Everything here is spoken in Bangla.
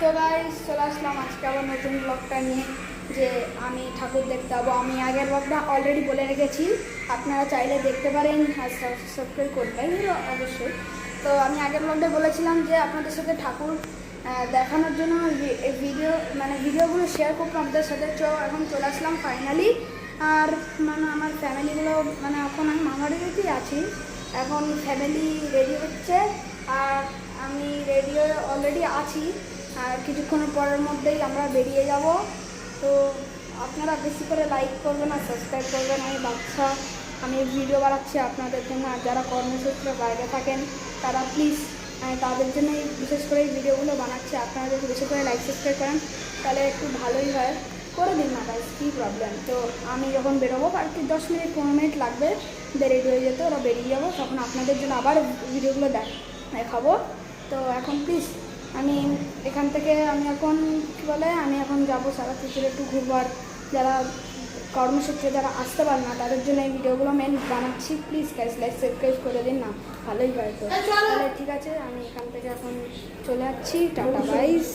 তো গাইস চলে আসলাম আজকে আবার নতুন ব্লগটা নিয়ে যে আমি ঠাকুর দেখতে যাবো। আমি আগের ব্লগটা অলরেডি বলে রেখেছি, আপনারা চাইলে দেখতে পারেন আর সাবস্ক্রাইব করবেন অবশ্যই। তো আমি আগের ব্লগটা বলেছিলাম যে আপনাদের সাথে ঠাকুর দেখানোর জন্য ভিডিওগুলো শেয়ার করবো আপনাদের সাথে। এখন চলে আসলাম ফাইনালি। আর আমার ফ্যামিলিগুলো এখন আমি মামার বাড়িতেই আছি। এখন ফ্যামিলি রেডি হচ্ছে আর আমি রেডি অলরেডি আছি। আর কিছুক্ষণের পরের মধ্যেই আমরা বেরিয়ে যাব। তো আপনারা বেশি করে লাইক করবেন আর সাবস্ক্রাইব করবেন। আমি ভিডিও বানাচ্ছি আপনাদের জন্য। আর যারা কর্মসূত্রে বাইরে থাকেন তারা প্লিজ তাদের জন্য বিশেষ করে এই ভিডিওগুলো বানাচ্ছি। আপনারা যদি বেশি করে লাইক সাবস্ক্রাইব করেন তাহলে একটু ভালোই হয়। করে দিন না গাইস, কী প্রবলেম। তো আমি যখন বেরোবো আর কি 10-15 মিনিট লাগবে রেডি হয়ে যেতে, ওরা বেরিয়ে যাবো, তখন আপনাদের জন্য আবার ভিডিওগুলো দেখাবো। তো এখন প্লিজ আমি এখান থেকে আমি এখন যাবো সারা কিছু একটু ঘুরবো। আর যারা কর্মসূত্রে যারা আসতে পারে না তাদের জন্য এই ভিডিওগুলো মেন বানাচ্ছি। প্লিজ গাইস লাইক সাবস্ক্রাইব করে দিন না, ভালোই হয়। তো তাহলে ঠিক আছে, আমি এখান থেকে এখন চলে যাচ্ছি। Tata guys.